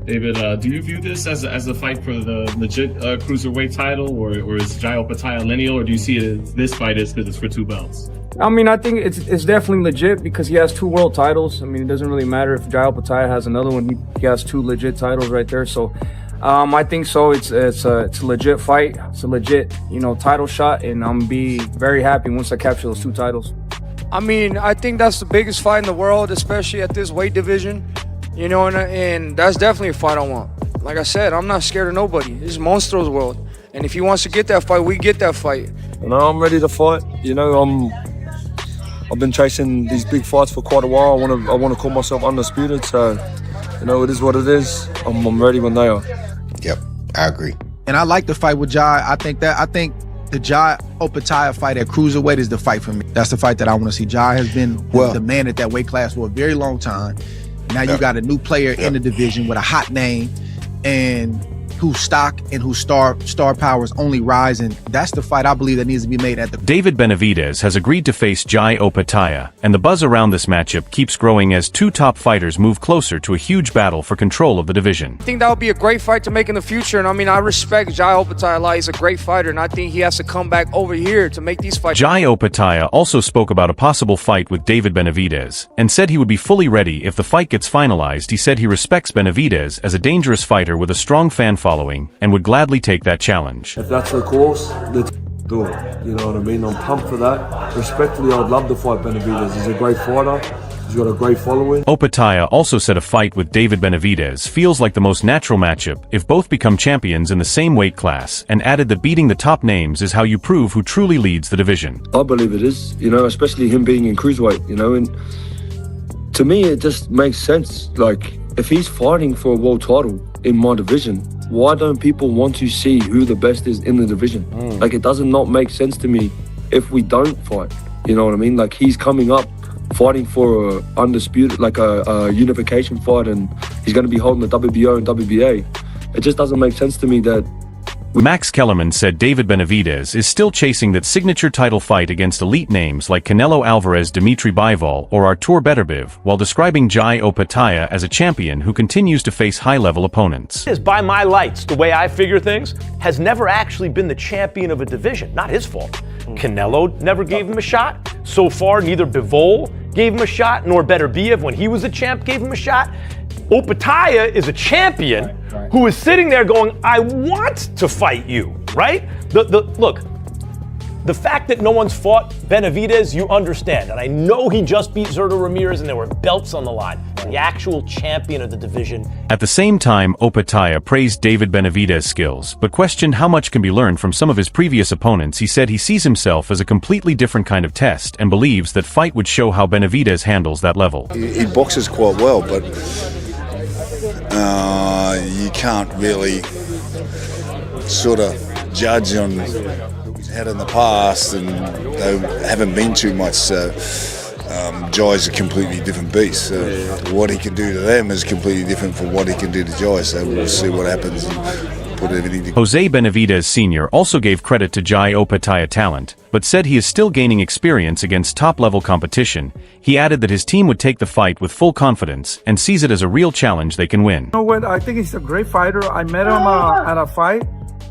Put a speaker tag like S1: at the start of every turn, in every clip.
S1: David, do you view this as a fight for the legit cruiserweight title, or is Jai Opetaia lineal, or do you see this fight as it's for two belts?
S2: I mean, I think it's definitely legit because he has two world titles. I mean, it doesn't really matter if Jai Opetaia has another one. He has two legit titles right there. So, I think so. It's a legit fight. It's a legit, title shot, and I'm gonna be very happy once I capture those two titles. I mean, I think that's the biggest fight in the world, especially at this weight division. And that's definitely a fight I want. Like I said, I'm not scared of nobody. This is Monstro's world. And if he wants to get that fight, we get that fight.
S3: I'm ready to fight. I've been chasing these big fights for quite a while. I want to call myself undisputed. So, it is what it is. I'm ready when they are.
S4: Yep, I agree.
S5: And I like the fight with Jai. I think the Jai Opetaia fight at cruiserweight is the fight for me. That's the fight that I want to see. Jai has been the man at that weight class for a very long time. Now you got a new player in the division with a hot name and whose stock and whose star power is only rising. That's the fight I believe that needs to be made at the...
S6: David Benavidez has agreed to face Jai Opetaia, and the buzz around this matchup keeps growing as two top fighters move closer to a huge battle for control of the division.
S2: I think that would be a great fight to make in the future, and I respect Jai Opetaia a lot. He's a great fighter, and I think he has to come back over here to make these fights.
S6: Jai Opetaia also spoke about a possible fight with David Benavidez, and said he would be fully ready if the fight gets finalized. He said he respects Benavidez as a dangerous fighter with a strong fan following, and would gladly take that challenge.
S3: If that's the course, let's do it. You know what I mean? I'm pumped for that. Respectfully, I'd love to fight Benavidez. He's a great fighter. He's got a great following.
S6: Opetaia also said a fight with David Benavidez feels like the most natural matchup if both become champions in the same weight class, and added that beating the top names is how you prove who truly leads the division.
S3: I believe it is, especially him being in cruiserweight, and to me it just makes sense. Like, if he's fighting for a world title in my division, why don't people want to see who the best is in the division? Like, it does not make sense to me if we don't fight. You know what I mean? Like, he's coming up fighting for a undisputed, like a unification fight, and he's going to be holding the WBO and WBA. It just doesn't make sense to me that...
S6: Max Kellerman said David Benavidez is still chasing that signature title fight against elite names like Canelo Alvarez, Dimitri Bivol, or Artur Beterbiev, while describing Jai Opetaia as a champion who continues to face high-level opponents.
S7: By my lights, the way I figure things, has never actually been the champion of a division. Not his fault. Canelo never gave him a shot. So far, neither Bivol gave him a shot, nor Beterbiev, when he was a champ, gave him a shot. Opetaia is a champion who is sitting there going, I want to fight you, right? Look, the fact that no one's fought Benavidez, you understand. And I know he just beat Zurdo Ramirez and there were belts on the line. The actual champion of the division.
S6: At the same time, Opetaia praised David Benavidez's skills, but questioned how much can be learned from some of his previous opponents. He said he sees himself as a completely different kind of test and believes that fight would show how Benavidez handles that level.
S4: He boxes quite well, but you can't really sort of judge on his head in the past, and they haven't been too much. Jai's a completely different beast. What he can do to them is completely different from what he can do to Jai. So we'll see what happens and put everything together.
S6: Jose Benavidez Sr. also gave credit to Jai Opetaia talent, but said he is still gaining experience against top-level competition. He added that his team would take the fight with full confidence and sees it as a real challenge they can win.
S8: You know what? I think he's a great fighter. I met him at a fight.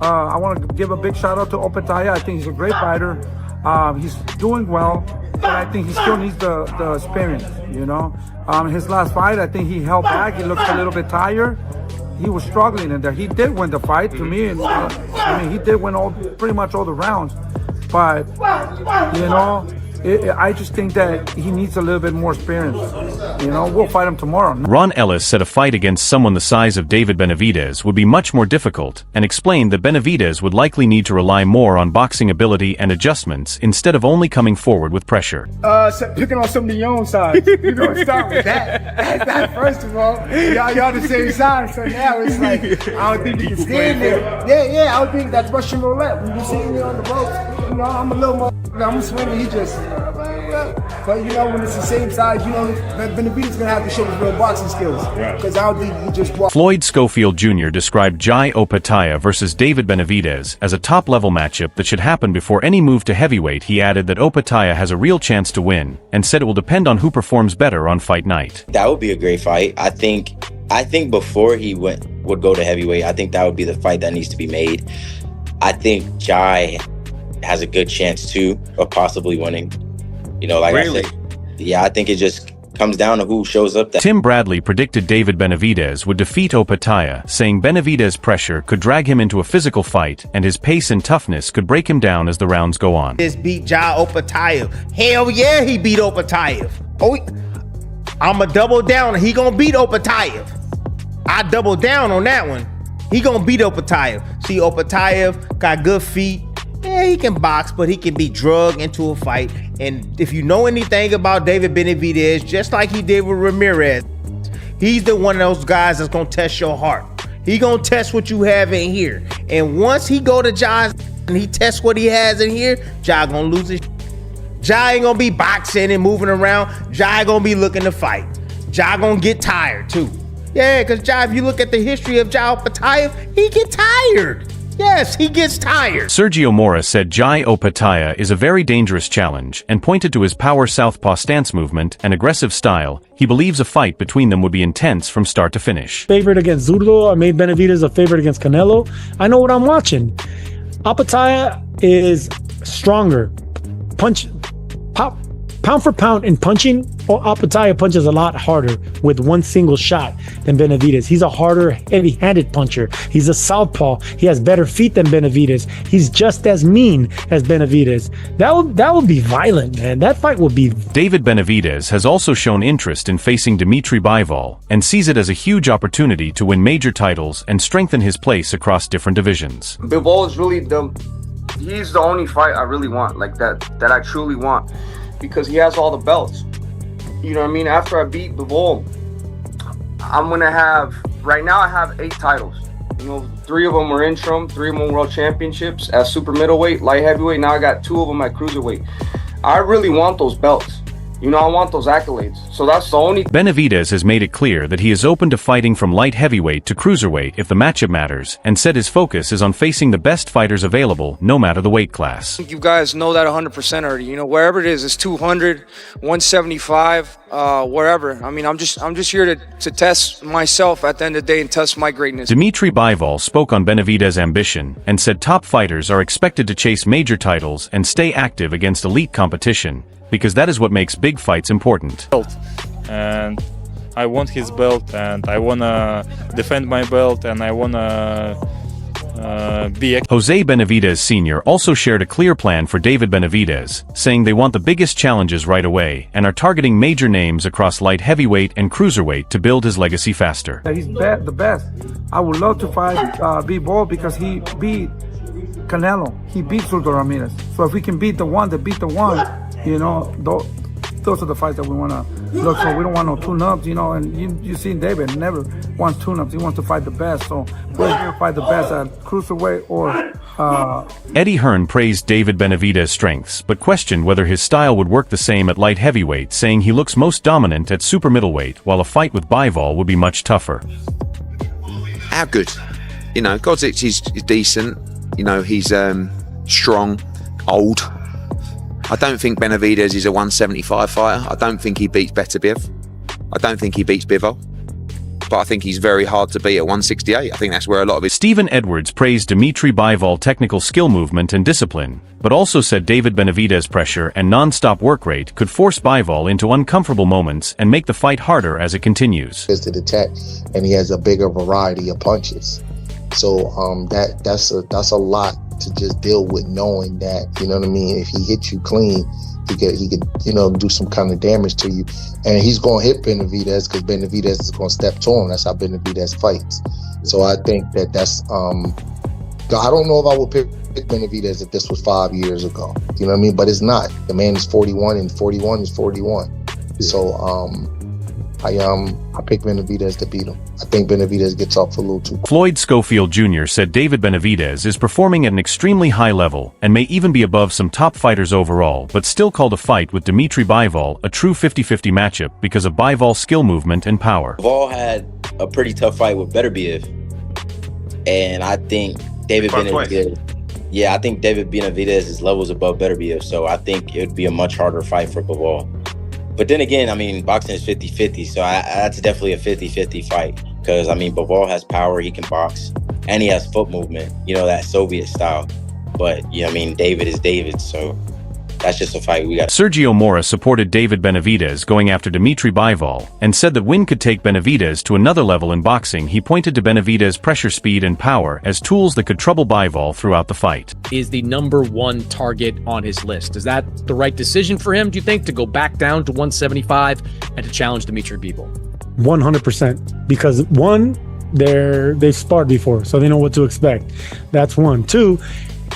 S8: I want to give a big shout out to Opetaia. I think he's a great fighter. He's doing well, but I think he still needs the experience, His last fight, I think he held back. He looked a little bit tired. He was struggling in there. He did win the fight to me, and he did win pretty much all the rounds. But, I just think that he needs a little bit more experience. We'll fight him tomorrow.
S6: Ron Ellis said a fight against someone the size of David Benavidez would be much more difficult, and explained that Benavidez would likely need to rely more on boxing ability and adjustments instead of only coming forward with pressure.
S8: Picking on some of your own size. You're going to start with that. That's first of all. Y'all the same size, so now it's like, I don't think you can stand there. Yeah, I don't think that's Russian roulette. When you're sitting there on the ropes, I'm a little more, I'm a swinger, he just... But when it's the same size, Benavidez gonna have to show his real boxing skills. Because I don't think he just walk.
S6: Floyd Schofield Jr. described Jai Opetaia versus David Benavidez as a top-level matchup that should happen before any move to heavyweight. He added that Opetaia has a real chance to win, and said it will depend on who performs better on fight night.
S9: That would be a great fight. I think I think before he would go to heavyweight, I think that would be the fight that needs to be made. I think Jai has a good chance too of possibly winning. You know, like
S2: Really?
S9: I said, yeah, I think it just comes down to who shows up.
S6: Tim Bradley predicted David Benavidez would defeat Opetaia, saying Benavidez' pressure could drag him into a physical fight and his pace and toughness could break him down as the rounds go on.
S10: Just beat Jai Opetaia. Hell yeah, he beat Opetaia. Oh, I'm a double down. He gonna beat Opetaia. I double down on that one. He gonna beat Opetaia. See, Opetaia got good feet. Yeah, he can box, but he can be drugged into a fight. And if you know anything about David Benavidez, just like he did with Ramirez, he's the one of those guys that's gonna test your heart. He gonna test what you have in here. And once he go to Jai and he tests what he has in here, Jai gonna lose his. Jai ain't gonna be boxing and moving around. Jai gonna be looking to fight. Jai gonna get tired too. Yeah, because Jai, if you look at the history of Jai Opetaia, he get tired. Yes, he gets tired.
S6: Sergio Mora said Jai Opetaia is a very dangerous challenge and pointed to his power southpaw stance movement and aggressive style. He believes a fight between them would be intense from start to finish.
S11: Favorite against Zurdo, I made Benavidez a favorite against Canelo. I know what I'm watching. Opetaia is stronger. Pound for pound in punching, Opetaia punches a lot harder with one single shot than Benavidez. He's a harder, heavy-handed puncher. He's a southpaw. He has better feet than Benavidez. He's just as mean as Benavidez. That would be violent, man. That fight would be.
S6: David Benavidez has also shown interest in facing Dimitri Bivol and sees it as a huge opportunity to win major titles and strengthen his place across different divisions.
S2: Bivol is really he's the only fight I really want, like that I truly want, because he has all the belts. You know what I mean? After I beat Bivol, I'm gonna have, right now I have 8 titles. You know, 3 of them are interim, 3 of them world championships at super middleweight, light heavyweight. Now I got 2 of them at cruiserweight. I really want those belts. You know, I want those accolades. So that's the only.
S6: Benavidez has made it clear that he is open to fighting from light heavyweight to cruiserweight if the matchup matters, and said his focus is on facing the best fighters available, no matter the weight class.
S2: I think you guys know that 100% already. You know, wherever it is, it's 200, 175, wherever. I mean, I'm just here to test myself at the end of the day and test my greatness.
S6: Dimitri Bivol spoke on Benavidez' ambition and said top fighters are expected to chase major titles and stay active against elite competition, because that is what makes big fights important.
S12: And I want his belt, and I wanna defend my belt, and I wanna be.
S6: Jose Benavidez Sr. also shared a clear plan for David Benavidez, saying they want the biggest challenges right away and are targeting major names across light heavyweight and cruiserweight to build his legacy faster.
S8: He's the best. I would love to fight Bivol because he beat Canelo. He beat Zurdo Ramirez. So if we can beat the one that beat the one, you know, those are the fights that we want to look for. We don't want no tune-ups, you know, and you see David never wants tune-ups. He wants to fight the best. So we're here to fight the best at cruiserweight or...
S6: Eddie Hearn praised David Benavidez' strengths, but questioned whether his style would work the same at light heavyweight, saying he looks most dominant at super middleweight, while a fight with Bivol would be much tougher.
S13: How good? You know, Godzic is decent. You know, he's strong, old. I don't think Benavidez is a 175 fighter. I don't think he beats Beterbiev. I don't think he beats Bivol. But I think he's very hard to beat at 168. I think that's where a lot of it.
S6: Stephen Edwards praised Dimitri Bivol technical skill movement and discipline, but also said David Benavidez' pressure and non-stop work rate could force Bivol into uncomfortable moments and make the fight harder as it continues.
S14: To attack, and he has a bigger variety of punches. So that's a lot to just deal with, knowing that, you know what I mean, if he hits you clean, he could you know, do some kind of damage to you. And he's going to hit Benavidez because Benavidez is going to step to him. That's how Benavidez fights. So I think that's I don't know if I would pick Benavidez if this was 5 years ago. You know what I mean? But it's not. The man is 41, and 41 is 41. So I pick Benavidez to beat him. I think Benavidez gets off a little too quick.
S6: Floyd Schofield Jr. said David Benavidez is performing at an extremely high level and may even be above some top fighters overall, but still called a fight with Dimitri Bivol a true 50-50 matchup because of Bivol's skill movement and power.
S9: Bivol had a pretty tough fight with Beterbiev, and I think David Benavidez. Yeah, I think David Benavidez is levels above Beterbiev, so I think it would be a much harder fight for Bivol. But then again, I mean, boxing is 50-50, so that's definitely a 50-50 fight. Because, I mean, Bivol has power, he can box, and he has foot movement, you know, that Soviet style. But, you know, I mean, David is David, so that's just a fight we got.
S6: Sergio Mora supported David Benavidez going after Dimitri Bivol and said that Win could take Benavidez to another level in boxing. He pointed to Benavidez's pressure, speed, and power as tools that could trouble Bivol throughout the fight.
S15: Is the #1 target on his list? Is that the right decision for him, do you think, to go back down to 175 and to challenge Dimitri Bivol?
S11: 100%. Because one, they've sparred before, so they know what to expect. That's one. Two,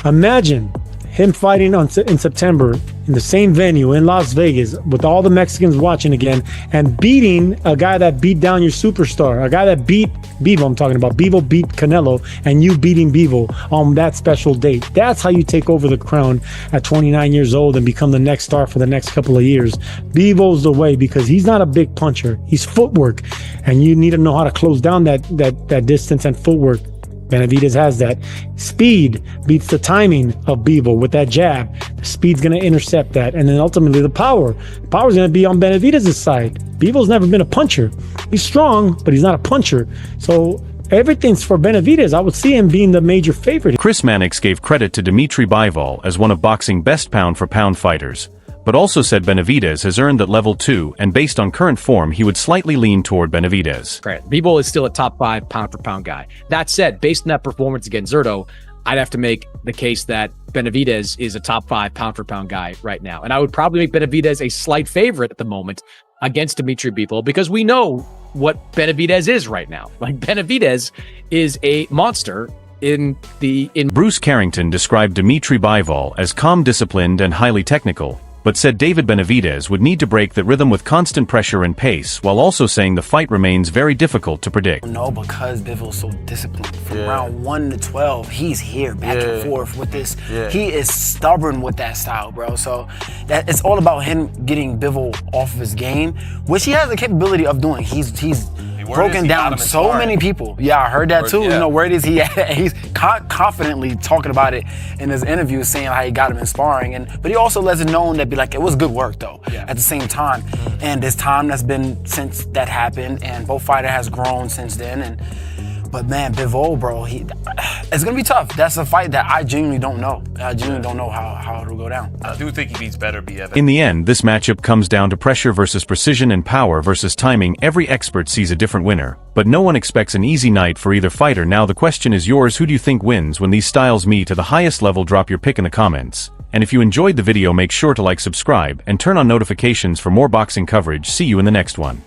S11: imagine him fighting in September in the same venue in Las Vegas with all the Mexicans watching again and beating a guy that beat down your superstar, a guy that beat Bivol. I'm talking about Bivol beat Canelo and you beating Bivol on that special date. That's how you take over the crown at 29 years old and become the next star for the next couple of years. Bivol's the way because he's not a big puncher. He's footwork, and you need to know how to close down that distance and footwork. Benavidez has that. Speed beats the timing of Bivol with that jab. The speed's going to intercept that. And then ultimately the power. The power's going to be on Benavidez's side. Bivol's never been a puncher. He's strong, but he's not a puncher. So everything's for Benavidez. I would see him being the major favorite.
S6: Chris Mannix gave credit to Dimitri Bivol as one of boxing best pound-for-pound fighters, but also said Benavidez has earned that level 2, and based on current form, he would slightly lean toward Benavidez.
S15: Right. Bivol is still a top 5 pound-for-pound guy. That said, based on that performance against Zurdo, I'd have to make the case that Benavidez is a top 5 pound-for-pound guy right now. And I would probably make Benavidez a slight favorite at the moment against Dimitri Bivol because we know what Benavidez is right now. Like, Benavidez is a monster.
S6: Bruce Carrington described Dimitri Bivol as calm, disciplined, and highly technical, but said David Benavidez would need to break the rhythm with constant pressure and pace, while also saying the fight remains very difficult to predict.
S16: No, because Bivol's so disciplined. From round 1 to 12, he's here back and forth with this. He is stubborn with that style, bro. So it's all about him getting Bivol off of his game, which he has the capability of doing. He's broken down so many people. Yeah, I heard that too. You know, where is he at? He's confidently talking about it in his interview, saying how he got him in sparring. But he also lets it known that it was good work though. At the same time, and this time that's been since that happened, and both fighters has grown since then. But man, Bivol, bro, it's gonna be tough. That's a fight that I genuinely don't know. I genuinely don't know how it'll go down.
S17: I do think he beats better BF.
S6: In the end, this matchup comes down to pressure versus precision and power versus timing. Every expert sees a different winner, but no one expects an easy night for either fighter. Now the question is yours. Who do you think wins when these styles meet at the highest level? Drop your pick in the comments. And if you enjoyed the video, make sure to like, subscribe, and turn on notifications for more boxing coverage. See you in the next one.